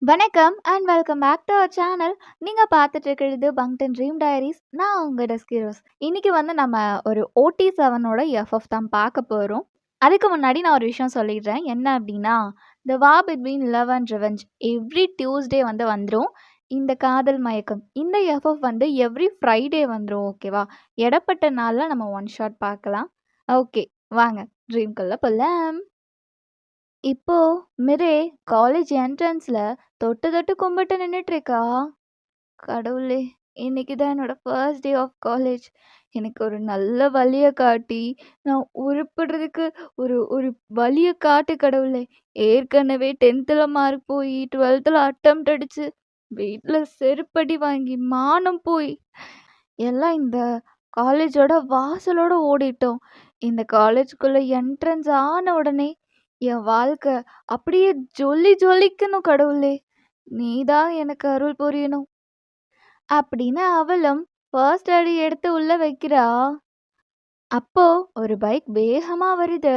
வணக்கம் and welcome back to our channel. நீங்கள் பார்த்துட்டு இருக்கிறது பங்டன் ட்ரீம் டைரிஸ். நான் உங்கள் டெஸ்கிரோஸ். இன்னைக்கு நம்ம ஒரு OT7ஓட எஃப்எஃப் தான் பார்க்க போகிறோம். அதுக்கு முன்னாடி நான் ஒரு விஷயம் சொல்லிடுறேன். என்ன அப்படின்னா, த வா between love and revenge every Tuesday வந்துடும். இந்த காதல் மயக்கம் இந்த எஃப்எஃப் எவ்ரி ஃப்ரைடே வந்துடும். ஓகேவா? இடப்பட்ட நாளில் நம்ம ஒன் ஷாட் பார்க்கலாம். ஓகே, வாங்க ட்ரீம்குள்ளே போகலாம். இப்போ மிரே காலேஜ் என்ட்ரன்ஸ்ல தொட்டு தொட்டு கும்பிட்டு நின்னுட்டு இருக்கா. கடவுளே, இன்னைக்கு தான் என்னோட ஃபர்ஸ்ட் டே ஆஃப் காலேஜ். எனக்கு ஒரு நல்ல வழியை காட்டி நான் உருப்படுறதுக்கு ஒரு ஒரு வழியை காட்டு கடவுளே. ஏற்கனவே 10th மார்க் போய் 12th அட்டம்ப்ட் அடிச்சு வீட்டில் செருப்படி வாங்கி மானம் போய் எல்லாம் இந்த காலேஜோட வாசலோட ஓடிட்டோம். இந்த காலேஜுக்குள்ள என்ட்ரன்ஸ் ஆன உடனே என் வாழ்க்கை அப்படியே ஜொலி ஜொலிக்கணும் கடவுளே. நீதான் எனக்கு அருள் புரியணும் அப்படின்னு அவளும் ஃபர்ஸ்ட் அடி எடுத்து உள்ள வைக்கிறா. அப்போ ஒரு பைக் வேகமா வருது.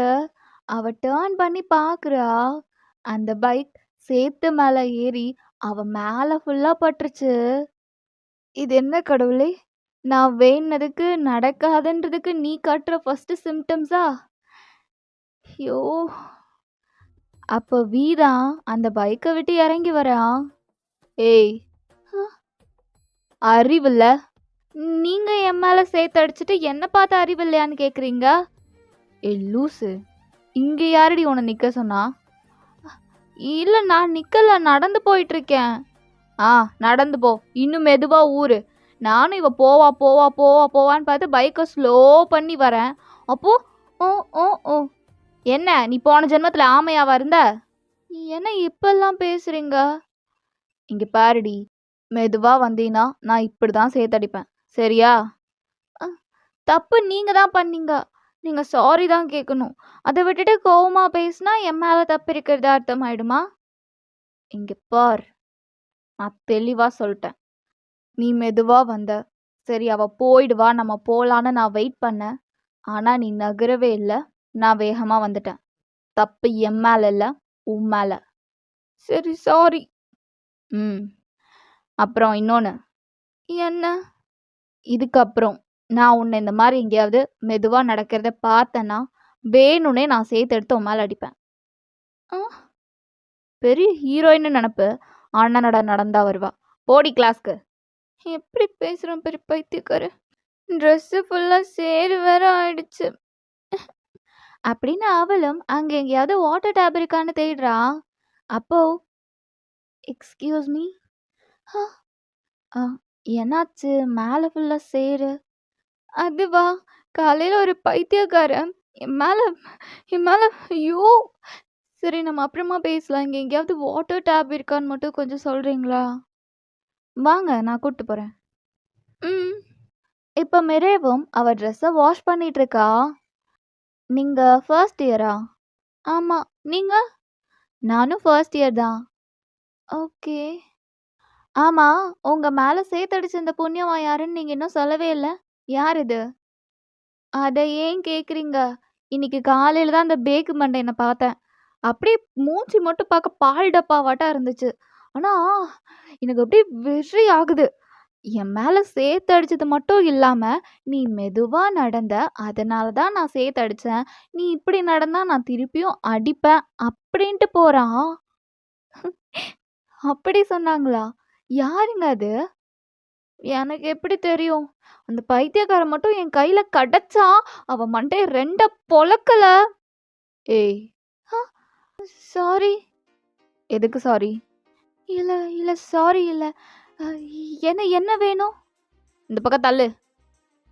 அவ டேர்ன் பண்ணி பாக்குறா. அந்த பைக் சேத்து மேல ஏறி அவ மேல ஃபுல்லா பட்டுருச்சு. இது என்ன கடவுளே, நான் வேணுனதுக்கு நடக்காதுன்றதுக்கு நீ காட்டுற ஃபர்ஸ்ட் சிம்டம்ஸா? ஐயோ. அப்போ வீரா அந்த பைக்கை விட்டு இறங்கி வரான். ஏய், அறிவில்ல? நீங்க என் மேல சேர்த்து அடிச்சுட்டு என்ன பார்த்து அறிவில்லையான்னு கேக்குறீங்க? ஏ லூசு, இங்க யாரடி உன்னை நிக்க சொன்னா? இல்ல, நான் நிக்கல, நடந்து போயிட்டு இருக்கேன். நடந்து போ, இன்னும் மெதுவா ஊரு. நானும் இவ போவா போவா போவா போவான்னு பார்த்து பைக்கை ஸ்லோ பண்ணி வரேன். அப்போ ஓ ஓ ஓ என்ன, நீ போன ஜென்மத்துல ஆமையாவா இருந்த? என்ன இப்பெல்லாம் பேசுறீங்க? இங்க பாருடி, மெதுவா வந்தீங்கன்னா நான் இப்படிதான் சேத்தடிப்பேன், சரியா? தப்பு நீங்க தான் பண்ணீங்க. நீங்க சாரி தான் கேட்கணும். அதை விட்டுட்டு கோவமா பேசினா என் மேல தப்பு இருக்கிறதா அர்த்தம் ஆயிடுமா? இங்க பார், நான் தெளிவா சொல்லிட்டேன். நீ மெதுவா வந்த, சரி அவ போயிடுவா நம்ம போலான்னு நான் வெயிட் பண்ணேன். ஆனா நீ நகரவே இல்லை. நான் வேகமா வந்துட்டேன். தப்பு என் மேல இல்ல, உன் மேல. சரி, சாரி. அப்புறம் இன்னொன்னு. என்ன? இதுக்கப்புறம் நான் உன்னை இந்த மாதிரி எங்கேயாவது மெதுவா நடக்கிறத பார்த்தேன்னா வேணும்னே நான் சேர்த்து எடுத்து உன் மேல அடிப்பேன். பெரிய ஹீரோயின்னு நினப்பு. அண்ணனோட நடந்தா வருவா. போடி கிளாஸ்க்கு. எப்படி பேசுகிறோம் பெரிய பைத்தியக்காரு. ட்ரெஸ்ஸு ஃபுல்லாக சேரு வேற ஆயிடுச்சு அப்படின்னு அவளும் அங்கே எங்கேயாவது வாட்டர் டேப் இருக்கான்னு தேடுறா. அப்போ எக்ஸ்கியூஸ் மீ, என்னாச்சு? மேலே ஃபுல்லாக சேரு. அதுவா, காலையில் ஒரு பைத்தியக்காரன் என் மேலே ஐயோ. சரி, நம்ம அப்புறமா பேசலாம். இங்கே எங்கேயாவது வாட்டர் டேப் இருக்கான்னு மட்டும் கொஞ்சம் சொல்கிறீங்களா? வாங்க, நான் கூப்பிட்டு போகிறேன். இப்போ மிரேவும் அவள் ட்ரெஸ்ஸை வாஷ் பண்ணிட்டு இருக்கா. நீங்கள் ஃபர்ஸ்ட் இயரா? ஆமாம். நீங்கள்? நானும் ஃபர்ஸ்ட் இயர் தான். ஓகே. ஆமாம், உங்கள் மேலே சேத்தடிச்ச இந்த புண்ணியவா யாருன்னு நீங்கள் இன்னும் சொல்லவே இல்லை. யார் இது? அதை ஏன் கேட்குறீங்க? இன்னைக்கு காலையில் தான் அந்த பேக்கு மண்டையனை பார்த்தேன். அப்படியே மூஞ்சி மட்டும் பார்க்க பால் டப்பாவாட்டா இருந்துச்சு. ஆனால் எனக்கு அப்படியே வெறி ஆகுது. என் மேலே சேத்து அடிச்சது மட்டும் இல்லாமல் நீ மெதுவாக நடந்த, அதனால தான் நான் சேத்து அடித்தேன். நீ இப்படி நடந்தா நான் திருப்பியும் அடிப்பேன் அப்படின்ட்டு போகிறான். அப்படி சொன்னாங்களா? யாருங்க அது? எனக்கு எப்படி தெரியும்? அந்த பைத்தியக்காரன் மட்டும் என் கையில கிடைச்சா அவன் மண்டைய ரெண்ட பொளக்கல. ஏய், சாரி. எதுக்கு சாரி? இல்ல இல்ல, சாரி இல்ல. என்ன என்ன வேணும்? இந்த பக்கம் தள்ளு.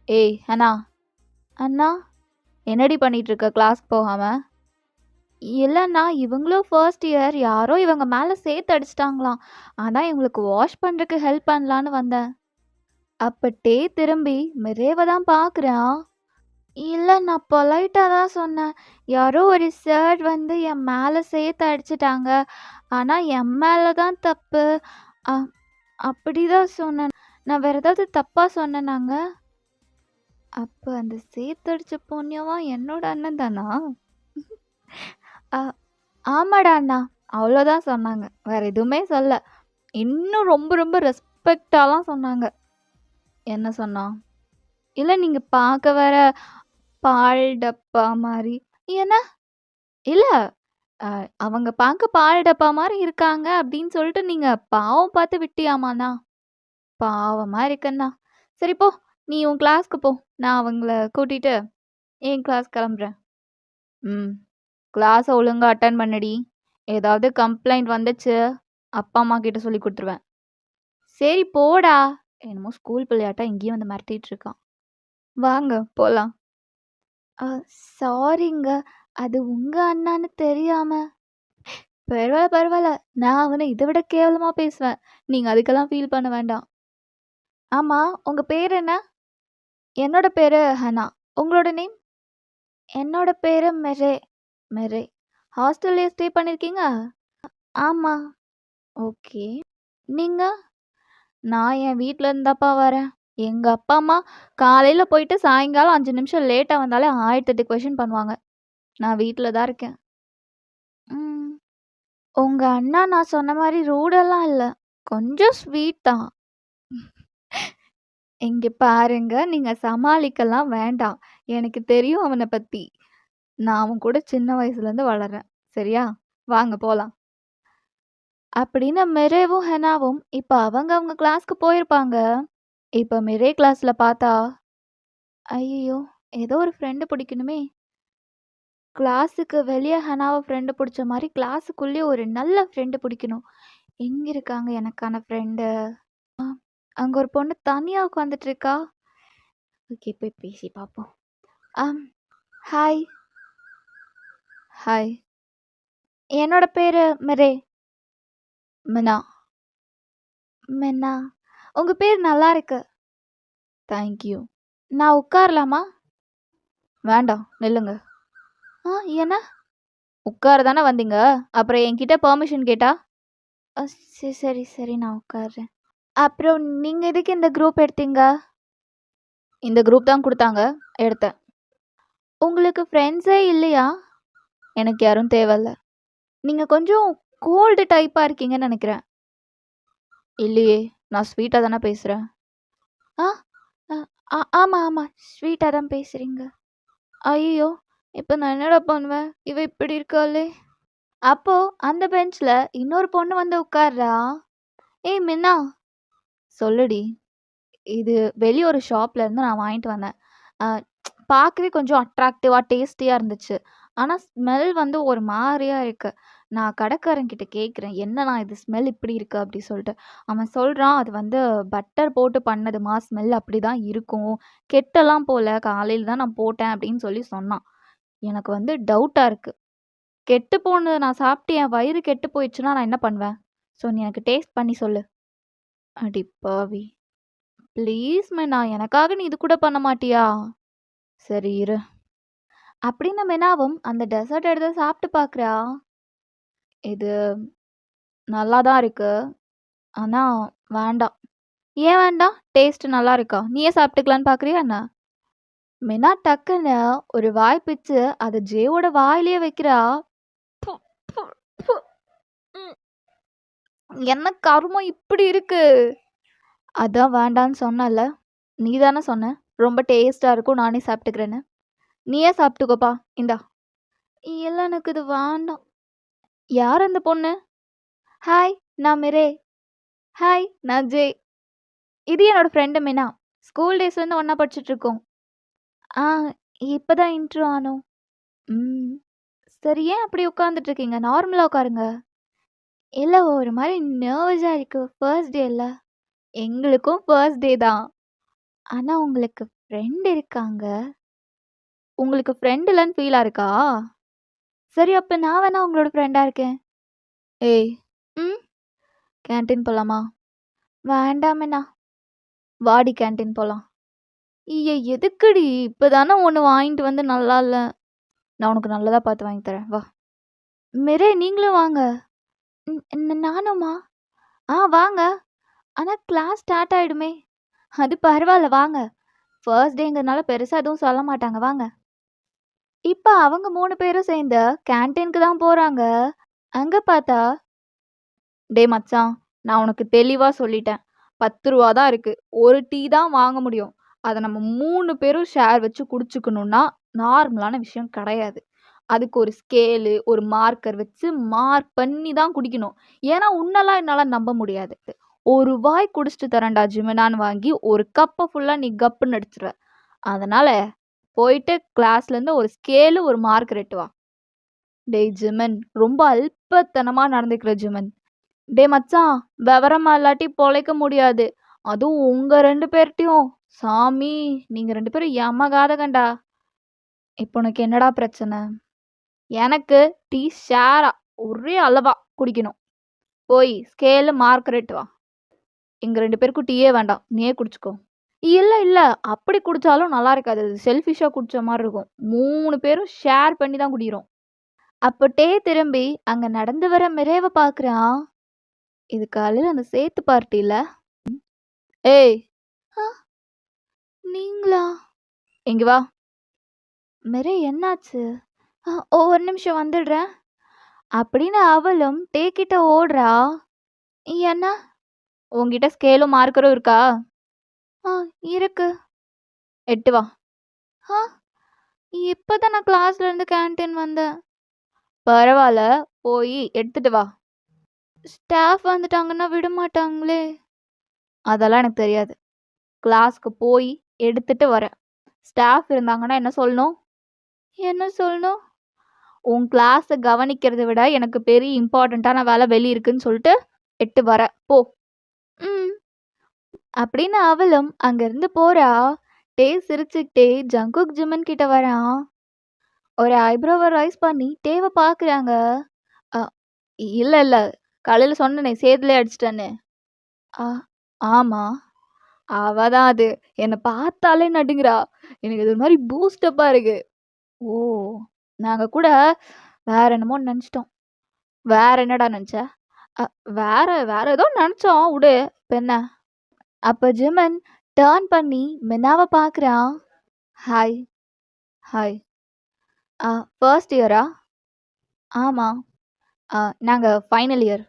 ஏய் அண்ணா. அண்ணா, என்னடி பண்ணிட்டு இருக்க கிளாஸ் போகாம? இல்லைண்ணா, இவங்களும் ஃபர்ஸ்ட் இயர். யாரோ இவங்க மேலே சேர்த்து அடிச்சிட்டாங்களாம். அதான் இவங்களுக்கு வாஷ் பண்ணுறதுக்கு ஹெல்ப் பண்ணலான்னு வந்தேன். அப்பட்டே திரும்பி மிரேவை தான் பார்க்குறான். இல்லை, நான் பொலைட்டாக தான் சொன்னேன். யாரோ ஒரு சார் என் மேலே சேர்த்து அடிச்சிட்டாங்க. ஆனால் என் மேலே தான் தப்பு. அப்படி தான் சொன்னேன். நான் வேறு ஏதாவது தப்பாக சொன்னேனாங்க? அப்போ அந்த சேர்த்தடிச்ச புண்ணியவா என்னோட அண்ணன் தானா? ஆமாடா அண்ணா, அவ்வளோதான் சொன்னாங்க. வேற எதுவுமே சொல்ல. இன்னும் ரொம்ப ரொம்ப ரெஸ்பெக்டாலாம் சொன்னாங்க. என்ன சொன்னா? இல்ல நீங்க பார்க்க வேற பால் டப்பா மாரி. என்ன? இல்ல. அ அவங்க பார்க்க பால் டப்பா மாரி இருக்காங்க அப்படின்னு சொல்லிட்டு நீங்க பாவம் பார்த்து விட்டியாமாண்ணா? பாவமா இருக்குண்ணா. சரி போ. நீ உன் கிளாஸ்க்கு போ. நான் அவங்கள கூட்டிட்டு என் கிளாஸ் கிளம்புறேன். ம். கிளாஸ ஒழுங்கா அட்டெண்ட் பண்ணுடி. ஏதாவது கம்ப்ளைண்ட் வந்துச்சு, அப்பா, அம்மா கிட்ட சொல்லி குடுத்துருவேன். சரி போடா. என்னமோ ஸ்கூல் பிள்ளையாட்டம் இங்கேயும் வந்து மிரட்டிட்டு இருக்கான். வாங்க போலாம். அ சாரிங்க. அது உங்க அண்ணான்னு தெரியாம. பரவால்ல, பரவால்ல. நான் அவன இத விட கேவலமா பேசுவேன். நீங்க அதுக்கெல்லாம் ஃபீல் பண்ண வேண்டாம். ஆமா, உங்க பேர் என்ன? என்னோட பேரு ஹனா. உங்களோட நேம்? என்னோட பேரு மெரே. மெரே. ஹாஸ்டல்லயே ஸ்டே பண்ணியிருக்கீங்க? ஆமா. ஓகே. நீங்க? நான் என் வீட்ல இருந்தாப்பா வரேன். எங்க அப்பா, அம்மா காலையில போயிட்டு சாயங்காலம் 5 நிமிஷம் லேட்டா வந்தாலே 1008 கொஸ்டின் பண்ணுவாங்க. நான் வீட்ல தான் இருக்கேன். ம். உங்க அண்ணா நான் சொன்ன மாரி ரூடெல்லாம் இல்ல. கொஞ்சம் ஸ்வீட் தான். இங்க பாருங்க, நீங்க சமாளிக்கலாம் வேண்டாம். எனக்கு தெரியும் அவன பத்தி. நான் அவன் கூட சின்ன வயசுலேருந்து வளர்றேன். சரியா? வாங்க போலாம். அப்படின்னு மிரேவும், ஹெனாவும் இப்ப அவங்க கிளாஸ்க்கு போயிருப்பாங்க. இப்ப மிரே கிளாஸ்ல பார்த்தா, ஐயய்யோ! ஏதோ ஒரு ஃப்ரெண்டு பிடிக்கணுமே! கிளாஸுக்கு வெளிய ஹனாவ ஃப்ரெண்டு புடிச்ச மாரி, கிளாஸுக்குள்ளேயே ஒரு நல்ல ஃப்ரெண்டு புடிக்கணும். எங்க இருக்காங்க எனக்கான ஃப்ரெண்டு? அங்க ஒரு பொண்ணு தனியா உட்காந்துட்டு இருக்கா. ஓகே, போய் பேசி பார்ப்போம். ஆம். ஹாய். ஹாய். என்னோட பேரு மிரே. மினா. மினா. உங்க பேர் நல்லா இருக்கு. Thank you. நான் உட்காரலாமா? வேண்டாம். நில்லுங்க. என்ன? உட்கார தானே வந்தீங்க. அப்புறம் என்கிட்ட பெர்மிஷன் கேட்டா? சரி, சரி. நான் உட்கார்றேன். அப்புறம் நீங்க எதுக்கு இந்த குரூப் எடுத்தீங்க? இந்த குரூப் தான் குடுத்தாங்க. எடுத்தேன். உங்களுக்கு ஃப்ரெண்ட்ஸே இல்லையா? எனக்கு யாரும் தேவையில்ல. நீங்க கொஞ்சம் கோல்டு டைப்பா இருக்கீங்கன்னு நெனைக்கிறேன். இல்லையே! நான் ஸ்வீட்டா தானே பேசுறேன். ஆ அ ஆமா, ஆமா. ஸ்வீட்டா தான் பேசுறீங்க. ஐயய்யோ! இப்ப நான் என்னடா பண்ணுவேன்? இவ இப்படி இருக்காளே! அப்போ அந்த பெஞ்ச்ல இன்னொரு பொண்ணு வந்து உட்கார்றா. ஏய் மின்னா! சொல்லுடி. இது வெளிய ஒரு ஷாப்ல இருந்து நான் வாங்கிட்டு வந்தேன். அ பார்க்கவே கொஞ்சம் அட்ராக்டிவா, டேஸ்டியா இருந்துச்சு. ஆனா ஸ்மெல் வந்து ஒரு மாரியா இருக்கு. நான் கடைக்காரன்கிட்ட கேட்குறேன், "என்னண்ணா இது ஸ்மெல் இப்படி இருக்கு?" அப்படி சொல்லிட்டு. அவன் சொல்றான், "அது வந்து பட்டர் போட்டு பண்ணதும்மா, ஸ்மெல் அப்படிதான் இருக்கும். கெட்டலாம் போல, காலையில தான் நான் போட்டேன்." அப்படின்னு சொல்லி சொன்னான். எனக்கு வந்து டவுட்டா இருக்கு. கெட்டு போனத நான் சாப்பிட்டு என் வயிறு கெட்டு போயிடுச்சுன்னா நான் என்ன பண்ணுவேன்? ஸோ நீ எனக்கு டேஸ்ட் பண்ணி சொல்லு. அடி பாவி! ப்ளீஸ் மெனா, எனக்காக நீ இது கூட பண்ண மாட்டியா? சரி இரு. அப்படின்னு மெனாவும் அந்த டெசர்ட் எடுத்து சாப்பிட்டு பார்க்குறா. இது நல்லா தான் இருக்கு. ஆனா வேண்டாம். ஏன் வேண்டாம்? டேஸ்ட் நல்லா இருக்கா? நீயே சாப்பிட்டுக்கலான்னு பார்க்குறியா என்ன? மெனா டக்குன்னு ஒரு வாய் பிச்சு அத ஜேவோட வாயிலேயே வைக்கிறா. ப்பு, ப்பு, ப்பு. ம். என்ன கருமம் இப்படி இருக்கு? அதான் வேண்டான்னு சொன்னேன்ல. நீ தானே சொன்ன. ரொம்ப டேஸ்ட்டா இருக்கும். நானே சாப்பிட்டுக்கிறேன்னு. நீயே சாப்பிட்டுக்கோப்பா. இந்தா. இல்ல எனக்கு இது வேண்டாம். யார் அந்த பொண்ணு? ஹாய், நான் மிரே. ஹாய், நான் ஜே. இது என்னோட ஃப்ரெண்டு மினா. ஸ்கூல் டேஸ்லேருந்து ஒண்ணா படிச்சுட்டு இருக்கோம். ஆ இப்பதான் இன்ட்ரோ ஆனோம். ம். சரி ஏன் அப்படி உட்காந்துட்டு இருக்கீங்க? நார்மலா உட்காருங்க. இல்ல ஒரு மாரி நர்வஸா இருக்கு. ஃபர்ஸ்ட் டேல. எங்களுக்கும் ஃபர்ஸ்ட் டே தான். ஆனா உங்களுக்கு ஃப்ரெண்ட் இருக்காங்க. உங்களுக்கு ஃப்ரெண்ட் இல்லன்னு ஃபீலா இருக்கா? சரி அப்ப நான் வேணா உங்களோட ஃப்ரெண்டா இருக்கேன். ஏய்! ம். கேன்டீன் போலாமா? வேண்டாமேண்ணா. வாடி கேன்டீன் போலாம். எதுக்குடி? இப்பதானே ஒண்ணு வாங்கிட்டு வந்து நல்லா இல்ல. நான் உனக்கு நல்லதா பார்த்து வாங்கி தரேன். வா. மிரே நீங்களும் வாங்க. நானுமா? வாங்க. ஆனா கிளாஸ் ஸ்டார்ட் ஆயிடுமே. அது பரவால்ல வாங்க. ஃபர்ஸ்ட் டேங்கிறதுனால பெருசா எதுவும் சொல்ல மாட்டாங்க வாங்க. இப்ப அவங்க 3 பேரும் சேர்ந்து கேன்டீனுக்கு தான் போறாங்க. அங்க பார்த்தா, "டேய் மச்சான், நான் உனக்கு தெளிவா சொல்லிட்டேன். ₹10 தான் இருக்கு. ஒரு டீ தான் வாங்க முடியும். அத நம்ம 3 பேரும் ஷேர் வச்சு குடிச்சுக்கணும்னா, நார்மலான விஷயம் கிடையாது. அதுக்கு ஒரு ஸ்கேலு, ஒரு மார்க்கர் வச்சு மார்க் பண்ணி தான் குடிக்கணும். ஏன்னா, உன்னலாம் என்னால நம்ப முடியாது. ஒரு வாய் குடிச்சிட்டு தரேன்டா ஜிமினான்னு வாங்கி, ஒரு கப்ப ஃபுல்லா நீ கப்புன்னு அடிச்சிருவ. அதனால போயிட்டு கிளாஸ்லேருந்து ஒரு ஸ்கேலு, ஒரு மார்க்கர் எட்டு வா." "டேய் ஜிமன், ரொம்ப அல்பத்தனமா நடந்துக்கிற ஜிமன். டேய் மச்சான், விவரமா இல்லாட்டி பொழைக்க முடியாது. அதுவும் உங்க 2 பேர்ட்டயும். சாமி, நீங்க 2 பேரும் எமகாதகன்டா. இப்போ உனக்கு என்னடா பிரச்சனை?" "எனக்கு டீ ஷேரா, ஒரே அளவா குடிக்கணும். போய் ஸ்கேலு, மார்க்கர் எட்டு வா. எங்க 2 பேருக்கும் டீயே வேண்டாம். நீயே குடிச்சுக்கோ." "இல்ல, இல்ல. அப்படி குடிச்சாலும் நல்லா இருக்காது. அது செல்ஃபிஷ்ஷா குடிச்ச மாரி இருக்கும். 3 பேரும் ஷேர் பண்ணி தான் குடிக்கிறோம்." அப்போ டே திரும்பி அங்க நடந்து வர மிரேவ பார்க்குறான். இது காலையில அந்த சேத்து பார்ட்டில. "ஏய், ஆ, நீங்களா? இங்க வா." "மிரே, என்னாச்சு?" ஒரு நிமிஷம் வந்துடுறேன்." அப்படின்னு அவளும் டே கிட்ட ஓடுறா. "என்ன? உன்கிட்ட ஸ்கேலும் மார்க்கரும் இருக்கா?" "ஆ, இருக்கு." "எட்டு வா." "ஆ, இப்பதான் நான் கிளாஸ்ல இருந்து கேன்டீன் வந்தேன்." "பரவாயில்ல, போய் எடுத்துட்டு வா." "ஸ்டாஃப் வந்துட்டாங்கன்னா விட மாட்டாங்களே." "அதெல்லாம் எனக்கு தெரியாது. கிளாஸ்க்கு போய் எடுத்துட்டு வரேன். ஸ்டாஃப் இருந்தாங்கன்னா என்ன சொல்லணும்?" "என்ன சொல்லணும்?" "உன் கிளாஸை கவனிக்கிறத விட எனக்கு பெரிய இம்பார்ட்டண்ட்டான வேலை வெளிய இருக்குன்னு சொல்லிட்டு எட்டு வர போ." "ம்." அப்படின்னு அவளும் அங்கிருந்து போறா. டே சிரிச்சுக்கிட்டே ஜங்குக் ஜிமன் கிட்ட வரான். ஒரு ஐப்ரோவை ரைஸ் பண்ணி டேவை பார்க்குறாங்க. "அ, இல்ல இல்ல, காலையில சொன்னனே சேதுலே அடிச்சிட்டேன்னு." "ஆ, ஆமா." அவ தான் அது. என்னை பார்த்தாலே நடுங்குறா. எனக்கு இது ஒரு மாதிரி பூஸ்டப்பா இருக்கு. "ஓ, நாங்க கூட வேற என்னமோ நினச்சிட்டோம்." "வேற என்னடா நினச்ச?" "அ, வேற வேற ஏதோ நினச்சோம், விடு. இப்ப என்ன?" அப்ப ஜிமன் டர்ன் பண்ணி மினாவ பார்க்குறான். "ஹாய்." "ஹாய்." ஃபர்ஸ்ட் இயரா?" "ஆமா." நாங்க ஃபைனல் இயர்."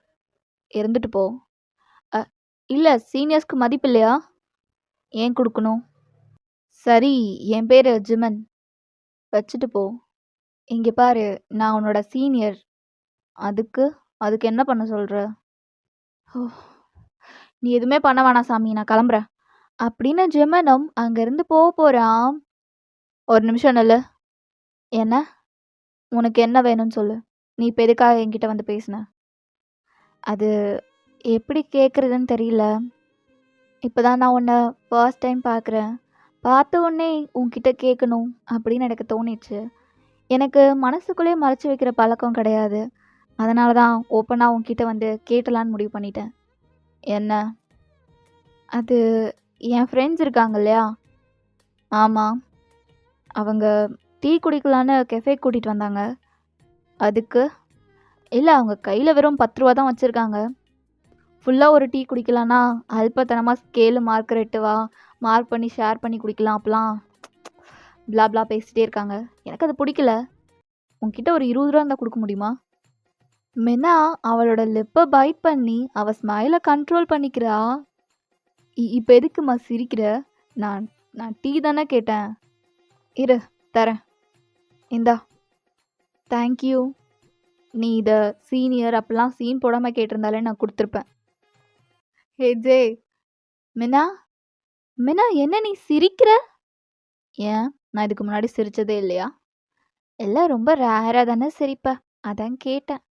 "இருந்துட்டு போ." "அ, இல்ல, சீனியர்ஸ்க்கு மதிப்பு இல்லையா?" "ஏன் கொடுக்கணும்?" "சரி, என் பேரு ஜிமன். வச்சுட்டு போ." "இங்க பாரு, நான் உன்னோட சீனியர். அதுக்கு அதுக்கு என்ன பண்ண சொல்ற?" "ஓ, நீ எதுவுமே பண்ண வேணாம் சாமி, நான் கிளம்புறேன்." அப்படின்னு ஜிமனும் அங்கிருந்து போறான். "ஒரு நிமிஷம் நில்லு." "என்ன? உனக்கு என்ன வேணும்னு சொல்லு. நீ இப்போ எதுக்காக என்கிட்ட வந்து பேசுன?" "அது எப்படி கேட்குறதுன்னு தெரியல. இப்போதான் நான் உன்னை ஃபர்ஸ்ட் டைம் பார்க்குறேன். பார்த்த உடனே உன்கிட்ட கேட்கணும் அப்படின்னு எனக்கு தோணிச்சு. எனக்கு மனசுக்குள்ளே மறைச்சி வைக்கிற பழக்கம் கிடையாது. அதனால தான் ஓப்பனாக உன்கிட்ட வந்து கேட்டலான்னு முடிவு பண்ணிட்டேன்." "என்ன?" "அது, என் ஃப்ரெண்ட்ஸ் இருக்காங்க இல்லையா?" "ஆமாம்." "அவங்க டீ குடிக்கலான்னு கெஃபேக்கு கூட்டிகிட்டு வந்தாங்க." "அதுக்கு?" "இல்லை, அவங்க கையில் வெறும் ₹10 தான் வச்சுருக்காங்க. ஃபுல்லாக ஒரு டீ குடிக்கலான்னா அல்பத்தனமாக ஸ்கேலு, மார்க்கர் எட்டு வா, மார்க் பண்ணி ஷேர் பண்ணி குடிக்கலாம், அப்போலாம் பிளா பிளா பேசிகிட்டே இருக்காங்க. எனக்கு அது பிடிக்கல. உன்கிட்ட ஒரு ₹20 இருந்தால் கொடுக்க முடியுமா?" மினா அவளோட லிப்பை பைட் பண்ணி அவள் ஸ்மைலை கண்ட்ரோல் பண்ணிக்கிறா. இப்போ எதுக்குமா சிரிக்கிற? நான் நான் டீ தானே கேட்டேன். இரு, தரேன். இந்தா. தேங்க்யூ. நீ இதை சீனியர் அப்படிலாம் சீன் போடாமல் கேட்டிருந்தாலே நான் கொடுத்துருப்பேன்." "ஹே ஜே." "மினா, மினா, என்ன நீ சிரிக்கிற?" "ஏன், நான் இதுக்கு முன்னாடி சிரிச்சதே இல்லையா?" "எல்லாம் ரொம்ப ரேராக தானே சிரிப்ப, அதான் கேட்டேன்."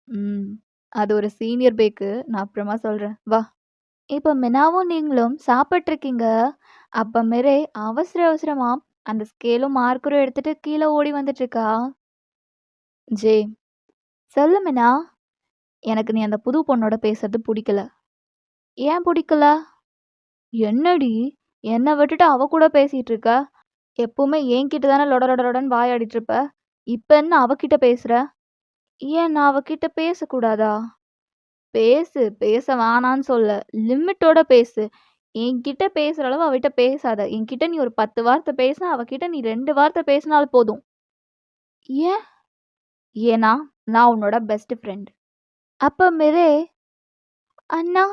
"ம், அது ஒரு சீனியர் பேக்கு, நான் அப்புறமா சொல்கிறேன், வா." இப்போ மினாவும் நீங்களும் சாப்பிட்ருக்கீங்க. அப்போ மிரே அவசர அவசரமா அந்த ஸ்கேலும் மார்க்கரும் எடுத்துட்டு கீழே ஓடி வந்துட்டு இருக்கா. "ஜே." "சொல்லு மினா." "எனக்கு நீ அந்த புது பொண்ணோட பேசுறது பிடிக்கல." "ஏன் பிடிக்கல?" "என்னடி, என்னை விட்டுட்டு அவ கூட பேசிட்டு இருக்க? எப்பவுமே என்கிட்ட தானே லொட லொட லொடன்னு வாயாடிட்டு இருப்ப. இப்போ என்ன அவகிட்ட பேசுற?" "ஏன், நான் அவகிட்ட பேசக்கூடாதா?" "பேசு, பேச வேணான்னு சொல்ல. லிமிட்டோட பேசு. என்கிட்ட பேசுற அளவு அவகிட்ட பேசாத. என்கிட்ட நீ ஒரு 10 வார்த்தை பேசினா, அவகிட்ட நீ 2 வார்த்தை பேசினாலும் போதும்." "ஏன்?" "ஏன்னா, நான் உன்னோட பெஸ்ட் ஃப்ரெண்ட். அப்ப மிரே, அண்ணா.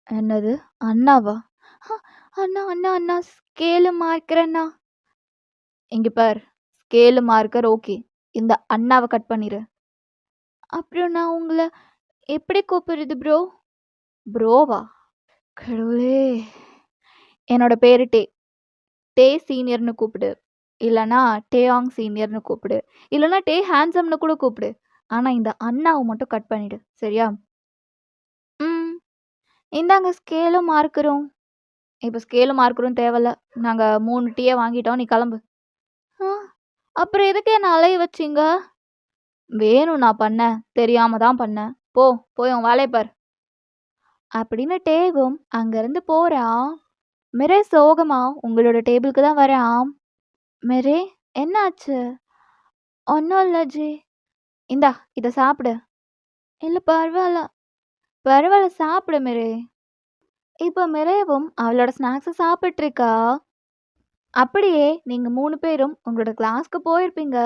என்னது? அண்ணாவா? "அ அண்ணா அண்ணா அண்ணா ஸ்கேலு மார்க்கர் அண்ணா." இங்க பார், ஸ்கேலு மார்க்கர் ஓகே. இந்த அண்ணாவ கட் பண்ணிரு. அப்புறம் நான் உங்கள எப்படி கூப்பிடுறது ப்ரோ? ப்ரோவா? கடவுளே! என்னோட பேரு டே. டே சீனியர்னு கூப்பிடு. இல்லன்னா டேயாங் சீனியர்னு கூப்பிடு. இல்லன்னா டே ஹேண்ட்ஸம்னு கூட கூப்பிடு. ஆனா இந்த அண்ணாவ மட்டும் கட் பண்ணிடு. சரியா? ம். இந்தாங்க ஸ்கேலும் மார்க்கரும். இப்ப ஸ்கேலும் மார்க்கரும் தேவையில்ல. நாங்க 3 டீய வாங்கிட்டோம். நீ கிளம்பு. ஆ, அப்புறம் எதுக்கு என்ன அலைய வச்சீங்க? வேணும் நான் பண்ணேன். தெரியாம தான் பண்ணேன். போ, போய் உன் வேலைய பாரு. அப்படின்னு டேவும் அங்கிருந்து போறான். மிரே சோகமா உங்களோட டேபிளுக்கு தான் வரான். மிரே, என்னாச்சு? ஒன்றும் இல்லை ஜி. இந்தா இதை சாப்பிடு. இல்லை பரவாயில்ல. பரவாயில்ல சாப்பிடு மிரே. இப்போ மிரேவும் அவளோட ஸ்நாக்ஸை சாப்பிட்டு இருக்கா. அப்படியே நீங்க 3 பேரும் உங்களோட கிளாஸ்க்கு போயிருப்பீங்க.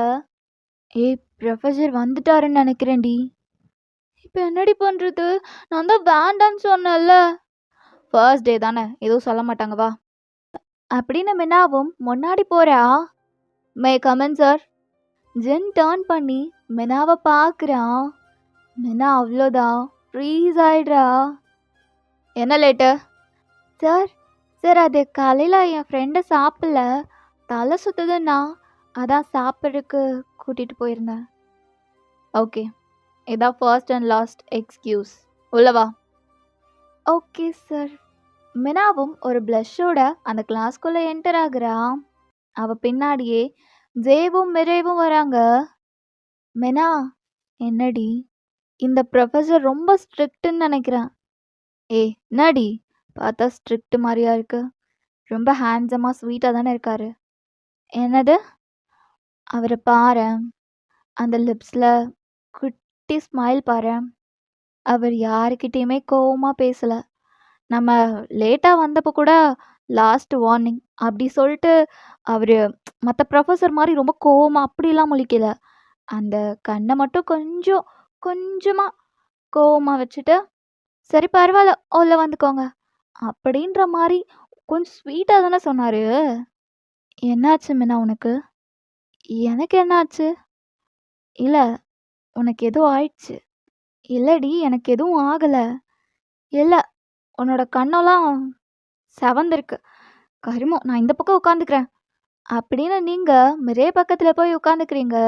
ஏய், ப்ரொஃபசர் வந்துட்டாருன்னு நினைக்கிறேன்டி. இப்போ என்னடி பண்றது? நான் தான் வேண்டான்னு சொன்னேன்ல. ஃபர்ஸ்ட் டே தானே, எதுவும் சொல்ல மாட்டாங்க வா. அப்படின்னு மினாவும் முன்னாடி போறா. May come in sir. Jen turn பண்ணி மினாவை பார்க்குறான். மினா அவ்வளோதான் ஃப்ரீஸ் ஆயிடுறா. என்ன லேட்டு? சார் சார் அது காலையில் என் ஃப்ரெண்டை சாப்பிடல, தலை சுற்றுதுன்னா அதான் சாப்பிட்றதுக்கு கூட்டிகிட்டு போயிருந்தேன். ஓகே, இதான் ஃபர்ஸ்ட் அண்ட் லாஸ்ட் எக்ஸ்கியூஸ். உள்ளவா. Okay sir. மினாவும் ஒரு ப்ளஷோட அந்த கிளாஸ்க்குள்ளே என்டர் ஆகுறான். அவள் பின்னாடியே ஜேவும் மிரேவும் வராங்க. மினா, என்னடி இந்த ப்ரொஃபஸர் ரொம்ப ஸ்ட்ரிக்ட்டுன்னு நினைக்கிறேன். ஏய் என்னடி பார்த்தா ஸ்ட்ரிக்ட் மாதிரியா இருக்கு? ரொம்ப ஹேண்ட்ஸமாக ஸ்வீட்டாக தானே இருக்காரு. என்னது? அவரை பாரு, அந்த லிப்ஸில் குட்டி ஸ்மைல் பாரு. அவர் யாருக்கிட்டேயுமே கோவமாக பேசலை. நம்ம லேட்டாக வந்தப்போ கூட லாஸ்ட் வார்னிங் அப்படி சொல்லிட்டு அவர் மற்ற ப்ரொஃபஸர் மாதிரி ரொம்ப கோவமாக அப்படிலாம் முழிக்கல. அந்த கண்ணை மட்டும் கொஞ்சமாக கோவமாக வச்சுட்டு, சரி பரவாயில்ல உள்ள வந்துக்கோங்க அப்படின்ற மாதிரி கொஞ்சம் ஸ்வீட்டாக தானே சொன்னார். என்னாச்சு மின்னா உனக்கு? எனக்கு என்னாச்சு? இல்லை, உனக்கு எதுவும் ஆயிடுச்சு. இல்லடி, எனக்கு எதுவும் ஆகலை. இல்லை, உன்னோட கண்ணெல்லாம் செவந்திருக்கு. கருமம், நான் இந்த பக்கம் உட்காந்துக்கிறேன் அப்படின்னு நீங்கள் மிரே பக்கத்தில் போய் உட்காந்துக்கிறீங்க.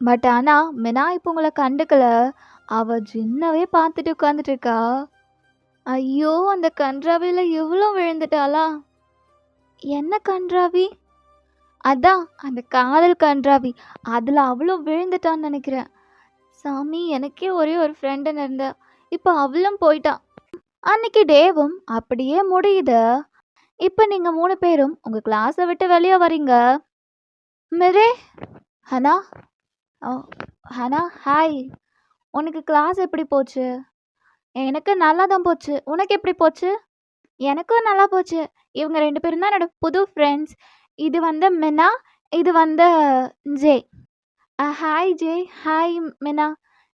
பட் ஆனால் மினா இப்போ உங்களை கண்டுக்கல. அவள் ஜின்னவே பார்த்துட்டு உட்காந்துட்டு இருக்கா. ஐயோ, அந்த கன்றாவியில் எவ்வளோ விழுந்துட்டாளா? என்ன கன்றாவி? அதான் அந்த காதல் கன்றாவி. அதில் அவ்வளோ விழுந்துட்டான்னு நினைக்கிறேன். சாமி, எனக்கே ஒரே ஒரு ஃப்ரெண்டுன்னு இருந்தா, இப்போ அவளும் போயிட்டான். அன்னைக்கு டேவும் அப்படியே முடியுது. இப்போ நீங்கள் 3 பேரும் உங்கள் கிளாஸை விட்டு வெளியே வரீங்க. Mirae, Hana. ஓ ஹனா, ஹாய். உனக்கு கிளாஸ் எப்படி போச்சு? எனக்கு நல்லா தான் போச்சு. உனக்கு எப்படி போச்சு? எனக்கும் நல்லா போச்சு. இவங்க 2 பேரும் தான் என்னோட புது ஃப்ரெண்ட்ஸ். இது வந்து மினா, இது வந்து J. Hi J. Hi Mina.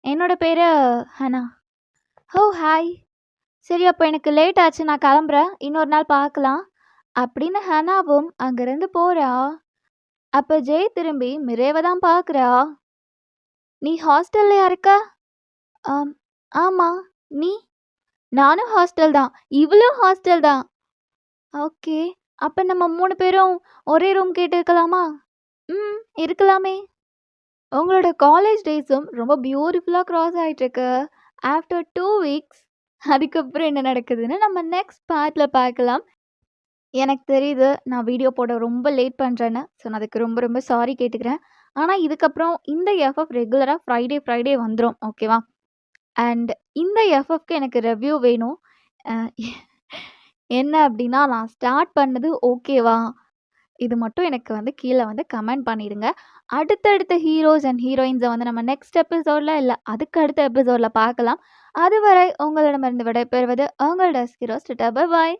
என்னோட பேர் ஹனா. ஓ ஹாய். சரி, அப்போ எனக்கு லேட் ஆச்சு, நான் கிளம்புறேன். இன்னொரு நாள் பார்க்கலாம் அப்படின்னு ஹனாவும் அங்கேருந்து போகிறா. அப்போ ஜே திரும்பி மிரேவை தான் பார்க்குறா. நீ ஹாஸ்டல்லையா இருக்க? ஆமாம். நீ? நானும் ஹாஸ்டல் தான். இவளும் ஹாஸ்டல் தான். ஓகே, அப்போ நம்ம 3 பேரும் ஒரே ரூம் கேட்டு இருக்கலாமா? இருக்கலாமே. உங்களோட காலேஜ் டேஸும் ரொம்ப பியூட்டிஃபுல்லாக க்ராஸ் ஆகிட்டுருக்கு. ஆஃப்டர் 2 வீக்ஸ் அதுக்கப்புறம் என்ன நடக்குதுன்னு நம்ம நெக்ஸ்ட் பார்ட்டில் பார்க்கலாம். எனக்கு தெரியுது நான் வீடியோ போட ரொம்ப லேட் பண்ணுறேன்னு. ஸோ நான் அதுக்கு ரொம்ப ரொம்ப சாரி கேட்டுக்கிறேன். ஆனால் இதுக்கப்புறம் இந்த எஃப்எஃப் ரெகுலராக ஃப்ரைடே வந்துடும். ஓகேவா? அண்ட் இந்த எஃப்எஃப்க்கு எனக்கு ரிவ்யூ வேணும். என்ன அப்படின்னா, நான் ஸ்டார்ட் பண்ணது ஓகேவா? இது மட்டும் எனக்கு வந்து கீழே வந்து கமெண்ட் பண்ணிடுங்க. அடுத்தடுத்த ஹீரோஸ் அண்ட் ஹீரோயின்ஸை வந்து நம்ம நெக்ஸ்ட் எபிசோடில் இல்லை அதுக்கு அடுத்த எபிசோடில் பார்க்கலாம். அதுவரை உங்களிடமிருந்து விடைபெறுவது உங்களோட ஹீரோஸ். Tata, bye bye.